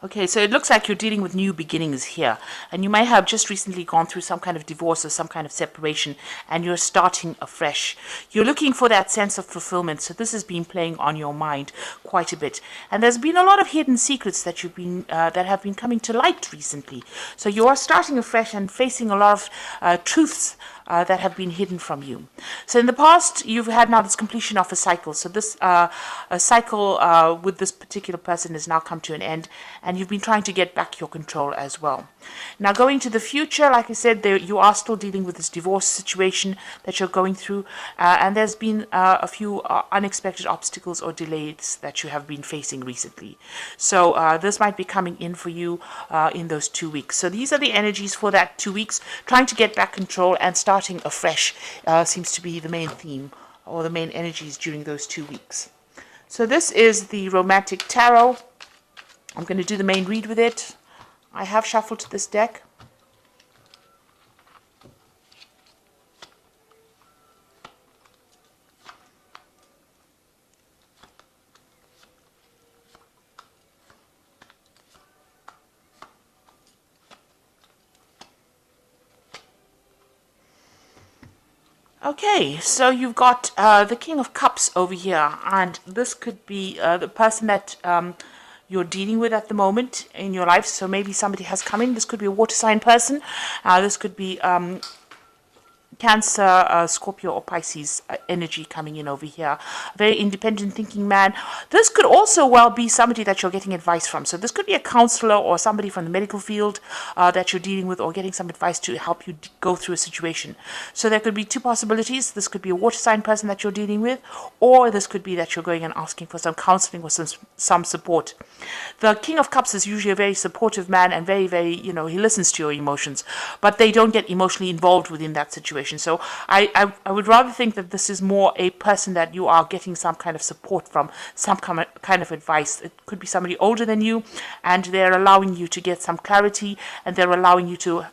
Okay, so it looks like you're dealing with new beginnings here, and you might have just recently gone through some kind of divorce or some kind of separation, and you're starting afresh. You're looking for that sense of fulfillment, so this has been playing on your mind quite a bit, and there's been a lot of hidden secrets that that have been coming to light recently. So you are starting afresh and facing a lot of truths that have been hidden from you. So in the past, you've had now this completion of a cycle. So this a cycle with this particular person has now come to an end, and you've been trying to get back your control as well. Now going to the future, like I said, you are still dealing with this divorce situation that you're going through, and there's been a few unexpected obstacles or delays that you have been facing recently. So this might be coming in for you in those 2 weeks. So these are the energies for that 2 weeks, trying to get back control and starting afresh seems to be the main theme or the main energies during those 2 weeks. So this is the Romantic Tarot. I'm going to do the main read with it. I have shuffled this deck. Okay, so you've got the King of Cups over here, and this could be the person that you're dealing with at the moment in your life. So maybe somebody has come in. This could be a water sign person. This could be Cancer, Scorpio or Pisces energy coming in over here. Very independent thinking man. This could also well be somebody that you're getting advice from. So this could be a counselor or somebody from the medical field that you're dealing with, or getting some advice to help you go through a situation. So there could be two possibilities. This could be a water sign person that you're dealing with, or this could be that you're going and asking for some counseling or some support. The King of Cups is usually a very supportive man and very, very, he listens to your emotions, but they don't get emotionally involved within that situation. So I would rather think that this is more a person that you are getting some kind of support from, some kind of advice. It could be somebody older than you, and they're allowing you to get some clarity, and they're allowing you to,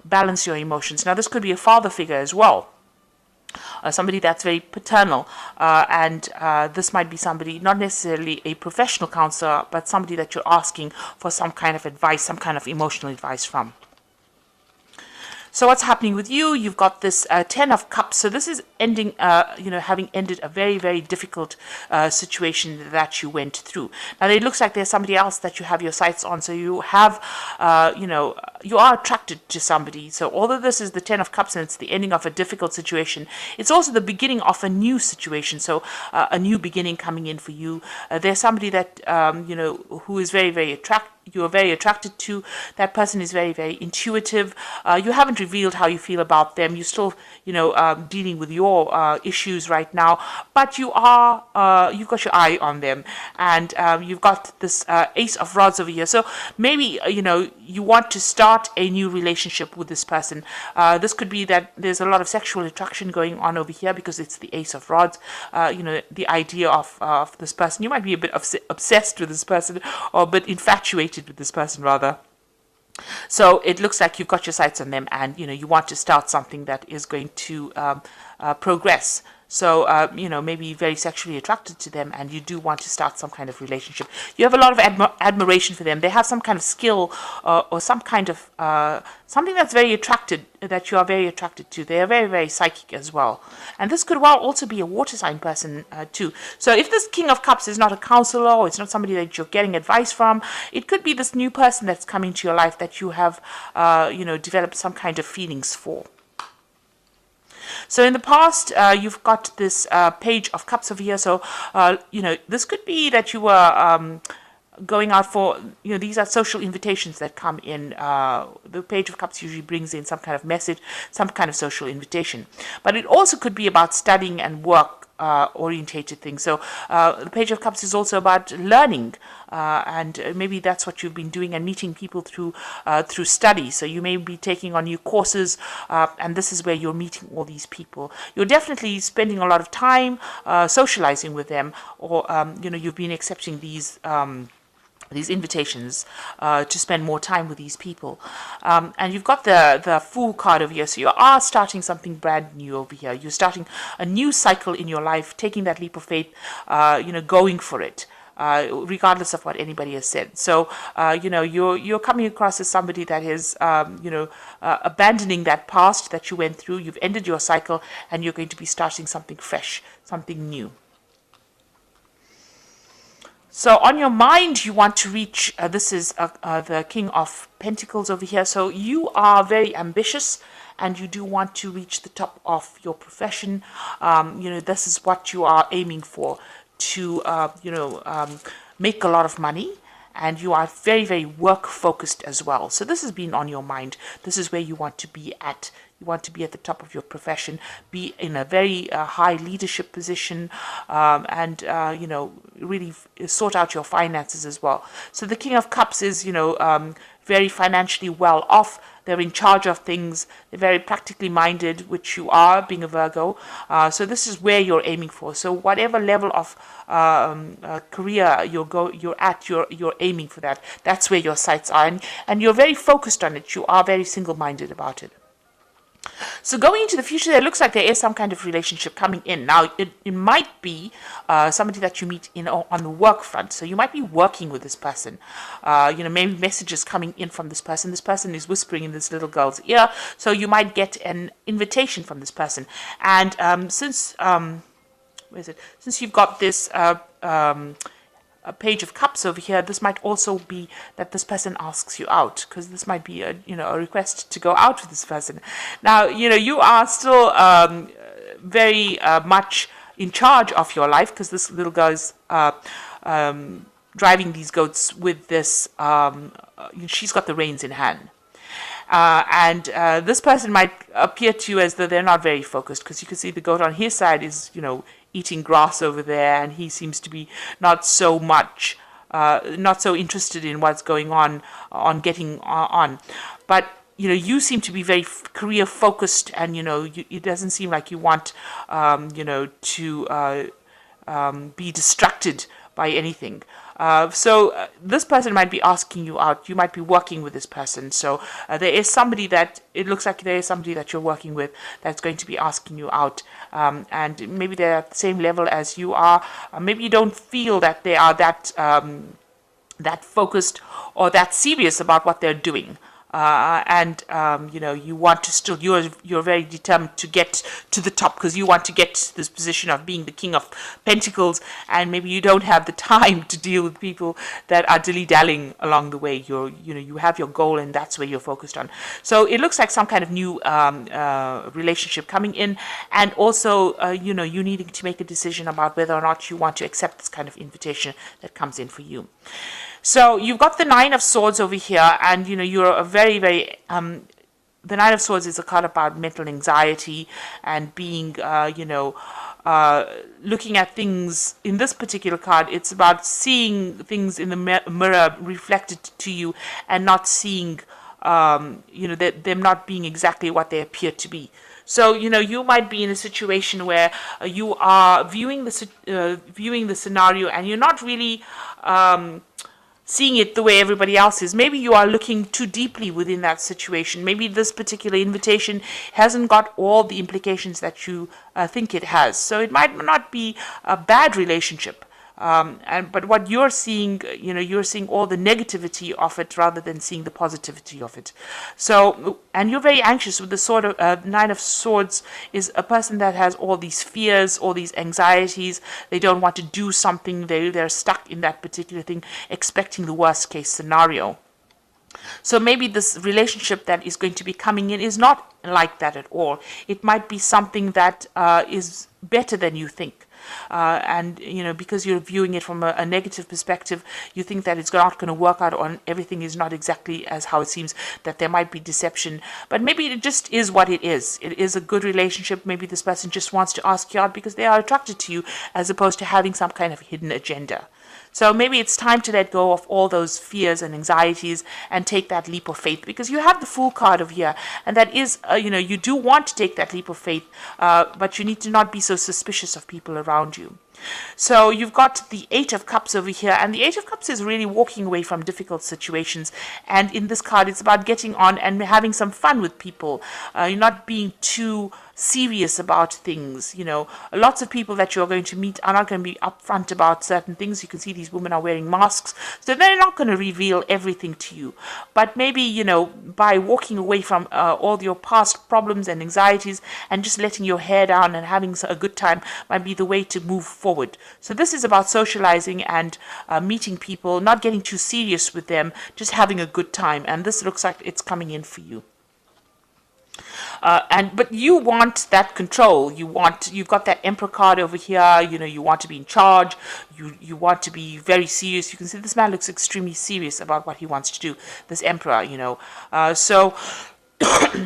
balance your emotions. Now, this could be a father figure as well. Somebody that's very paternal, and this might be somebody, not necessarily a professional counselor, but somebody that you're asking for some kind of advice, some kind of emotional advice from. So what's happening with you? You've got this 10 of Cups. So this is ending, having ended a very, very difficult situation that you went through. Now, it looks like there's somebody else that you have your sights on. So you have, you are attracted to somebody. So although this is the 10 of Cups and it's the ending of a difficult situation, it's also the beginning of a new situation. So a new beginning coming in for you. There's somebody that, who is very, very attractive. You are very attracted to. That person is very, very intuitive. You haven't revealed how you feel about them. You're still, dealing with your issues right now, but you've got your eye on them, and you've got this Ace of Rods over here. So maybe, you want to start a new relationship with this person. This could be that there's a lot of sexual attraction going on over here because it's the Ace of Rods. The idea of this person. You might be a bit obsessed with this person, or a bit infatuated with this person rather. So it looks like you've got your sights on them, and you want to start something that is going to progress. So, maybe very sexually attracted to them, and you do want to start some kind of relationship. You have a lot of admiration for them. They have some kind of skill or some kind of something that you are very attracted to. They are very, very psychic as well. And this could well also be a water sign person too. So if this King of Cups is not a counselor, or it's not somebody that you're getting advice from, it could be this new person that's coming to your life that you have, developed some kind of feelings for. So in the past, you've got this Page of Cups over here. So, this could be that you were going out for, these are social invitations that come in. The Page of Cups usually brings in some kind of message, some kind of social invitation. But it also could be about studying and work orientated things. So the Page of Cups is also about learning, and maybe that's what you've been doing, and meeting people through study. So you may be taking on new courses, and this is where you're meeting all these people. You're definitely spending a lot of time socializing with them, or you've been accepting these invitations to spend more time with these people. And you've got the Fool card over here. So you are starting something brand new over here. You're starting a new cycle in your life, taking that leap of faith, going for it. regardless of what anybody has said. So, you're coming across as somebody that is, abandoning that past that you went through. You've ended your cycle, and you're going to be starting something fresh, something new. So on your mind, you want to reach, this is the King of Pentacles over here. So you are very ambitious, and you do want to reach the top of your profession. This is what you are aiming for, to, make a lot of money. And you are very, very work focused as well. So this has been on your mind. This is where you want to be at. You want to be at the top of your profession, be in a very high leadership position, and really sort out your finances as well. So the King of Cups is, very financially well off. They're in charge of things. They're very practically minded, which you are, being a Virgo. So this is where you're aiming for. So whatever level of career you're aiming for that. That's where your sights are, and you're very focused on it. You are very single-minded about it. So going into the future, it looks like there is some kind of relationship coming in. Now, it might be somebody that you meet on the work front. So you might be working with this person. Maybe messages coming in from this person. This person is whispering in this little girl's ear. So you might get an invitation from this person. And since you've got this a Page of Cups over here, this might also be that this person asks you out, because this might be a request to go out with this person. Now, you are still very much in charge of your life, because this little girl is driving these goats with this. She's got the reins in hand. And this person might appear to you as though they're not very focused, because you can see the goat on his side is, eating grass over there, and he seems to be not so interested in what's going on getting on. But you seem to be very career focused, and it doesn't seem like you want to be distracted by anything. So this person might be asking you out. You might be working with this person. So there is somebody that, it looks like there is somebody that you're working with that's going to be asking you out. And maybe they're at the same level as you are. Maybe you don't feel that they are that focused or that serious about what they're doing. You want to still, you're very determined to get to the top, because you want to get to this position of being the King of Pentacles, and maybe you don't have the time to deal with people that are dilly-dallying along the way. You have your goal, and that's where you're focused on. So it looks like some kind of new relationship coming in, and also you needing to make a decision about whether or not you want to accept this kind of invitation that comes in for you. So you've got the Nine of Swords over here, and you're a very, very the Nine of Swords is a card about mental anxiety and being looking at things. In this particular card, it's about seeing things in the mirror reflected to you, and not seeing them not being exactly what they appear to be. So you might be in a situation where you are viewing the scenario, and you're not really seeing it the way everybody else is. Maybe you are looking too deeply within that situation. Maybe this particular invitation hasn't got all the implications that you think it has. So it might not be a bad relationship. But what you're seeing, you're seeing all the negativity of it rather than seeing the positivity of it. So, and you're very anxious with the sort of Nine of Swords is a person that has all these fears, all these anxieties. They don't want to do something. They're stuck in that particular thing, expecting the worst case scenario. So maybe this relationship that is going to be coming in is not like that at all. It might be something that is better than you think. Because you're viewing it from a negative perspective, you think that it's not going to work out, or everything is not exactly as how it seems, that there might be deception. But maybe it just is what it is. It is a good relationship. Maybe this person just wants to ask you out because they are attracted to you, as opposed to having some kind of hidden agenda. So maybe it's time to let go of all those fears and anxieties and take that leap of faith, because you have the Fool card over here, and that is, you do want to take that leap of faith, but you need to not be so suspicious of people around you. So you've got the Eight of Cups over here, and the Eight of Cups is really walking away from difficult situations. And in this card, it's about getting on and having some fun with people. You're not being too serious about things. You know, lots of people that you're going to meet are not going to be upfront about certain things. You can see these women are wearing masks, so they're not going to reveal everything to you. But maybe, you know, by walking away from all your past problems and anxieties and just letting your hair down and having a good time might be the way to move forward. So this is about socializing and meeting people, not getting too serious with them, just having a good time. And this looks like it's coming in for you. But you want that control. You've got that Emperor card over here. You know, you want to be in charge. You want to be very serious. You can see this man looks extremely serious about what he wants to do. This Emperor, you know. So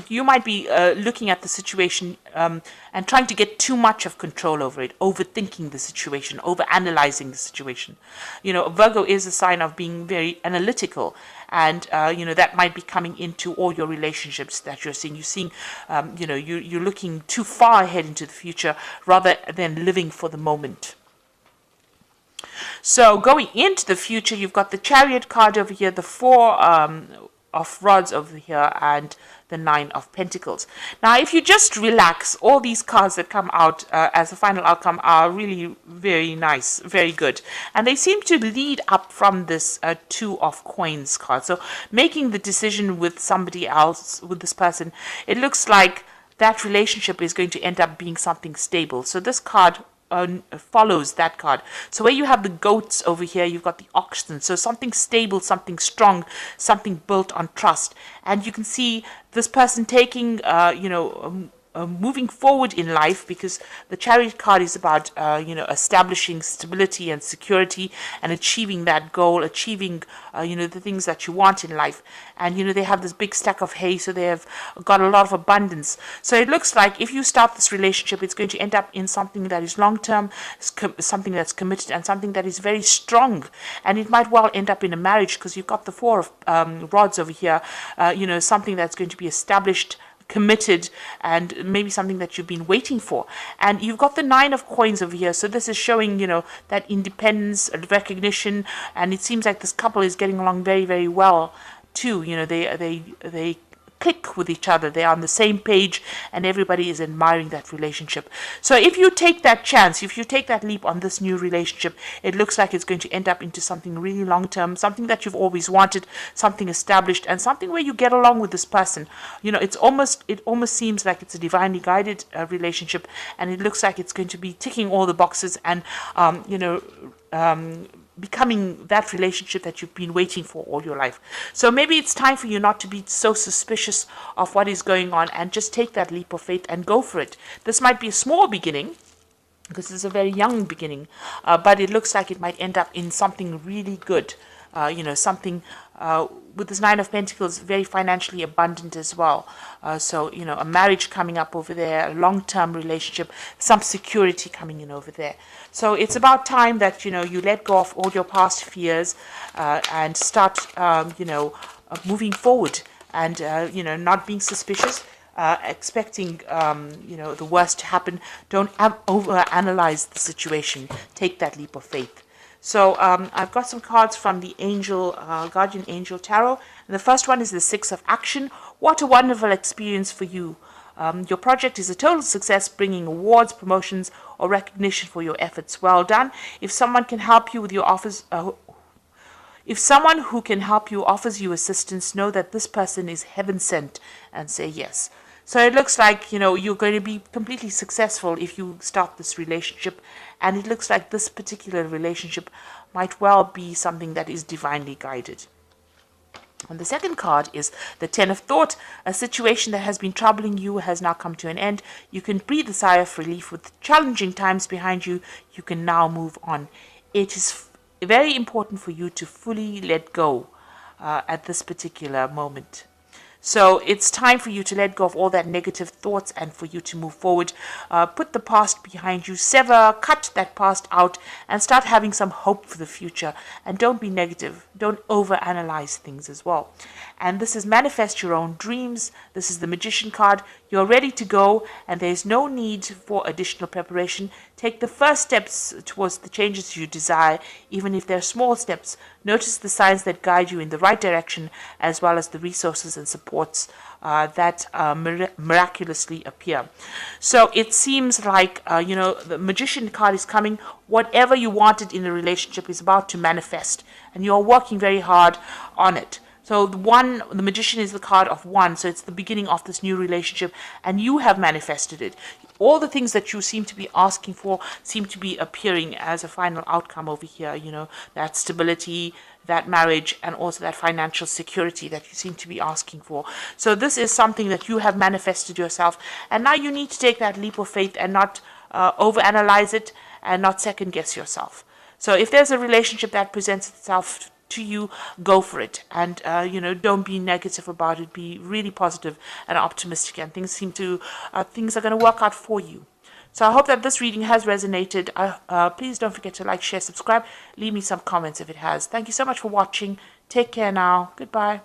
you might be looking at the situation and trying to get too much of control over it, overthinking the situation, overanalyzing the situation. You know, Virgo is a sign of being very analytical, and you know, that might be coming into all your relationships that you're seeing. You're seeing, you know, you're looking too far ahead into the future rather than living for the moment. So going into the future, you've got the Chariot card over here, the Four of Rods over here, and the Nine of Pentacles. Now, if you just relax, all these cards that come out as a final outcome are really very nice, very good. And they seem to lead up from this Two of Coins card. So making the decision with somebody else, with this person, it looks like that relationship is going to end up being something stable. So this card follows that card. So where you have the goats over here, you've got the oxen. So something stable, something strong, something built on trust. And you can see this person taking, you know, moving forward in life, because the Chariot card is about, you know, establishing stability and security and achieving that goal, achieving, you know, the things that you want in life. And, you know, they have this big stack of hay, so they have got a lot of abundance. So it looks like if you start this relationship, it's going to end up in something that is long-term, something that's committed, and something that is very strong. And it might well end up in a marriage, because you've got the Four of Rods over here, you know, something that's going to be established, committed, and maybe something that you've been waiting for. And you've got the Nine of Coins over here, so this is showing, you know, that independence, recognition, and it seems like this couple is getting along very, very well too. You know, they click with each other, they're on the same page, and everybody is admiring that relationship. So if you take that chance, if you take that leap on this new relationship, it looks like it's going to end up into something really long-term, something that you've always wanted, something established, and something where you get along with this person. You know, it almost seems like it's a divinely guided relationship, and it looks like it's going to be ticking all the boxes and, you know, becoming that relationship that you've been waiting for all your life. So maybe it's time for you not to be so suspicious of what is going on and just take that leap of faith and go for it. This might be a small beginning, because it's a very young beginning, but it looks like it might end up in something really good. You know, something with this Nine of Pentacles, very financially abundant as well. So, you know, a marriage coming up over there, a long-term relationship, some security coming in over there. So it's about time that, you know, you let go of all your past fears and start, you know, moving forward and, you know, not being suspicious. Expecting, you know, the worst to happen. Don't overanalyze the situation. Take that leap of faith. So I've got some cards from the Angel, Guardian Angel Tarot. And the first one is the Six of Action. What a wonderful experience for you. Your project is a total success, bringing awards, promotions, or recognition for your efforts. Well done. If someone can help you with your offers, if someone who can help you offers you assistance, know that this person is heaven sent, and say yes. So it looks like, you know, you're going to be completely successful if you start this relationship. And it looks like this particular relationship might well be something that is divinely guided. And the second card is the Ten of Thought. A situation that has been troubling you has now come to an end. You can breathe a sigh of relief. With challenging times behind you, you can now move on. It is very important for you to fully let go at this particular moment. So it's time for you to let go of all that negative thoughts and for you to move forward. Put the past behind you, sever, cut that past out, and start having some hope for the future. And don't be negative. Don't overanalyze things as well. And this is manifest your own dreams. This is the Magician card. You're ready to go, and there's no need for additional preparation. Take the first steps towards the changes you desire, even if they're small steps. Notice the signs that guide you in the right direction, as well as the resources and supports that miraculously appear. So it seems like, the Magician card is coming. Whatever you wanted in a relationship is about to manifest, and you're working very hard on it. So the Magician is the card of one, so it's the beginning of this new relationship, and you have manifested it. All the things that you seem to be asking for seem to be appearing as a final outcome over here, that stability, that marriage, and also that financial security that you seem to be asking for. So this is something that you have manifested yourself, and now you need to take that leap of faith and not overanalyze it and not second guess yourself. So if there's a relationship that presents itself to you, go for it, and don't be negative about it. Be really positive and optimistic, and things are going to work out for you. So I hope that this reading has resonated. Please don't forget to like, share, subscribe, leave me some comments if it has. Thank you so much for watching. Take care now. Goodbye.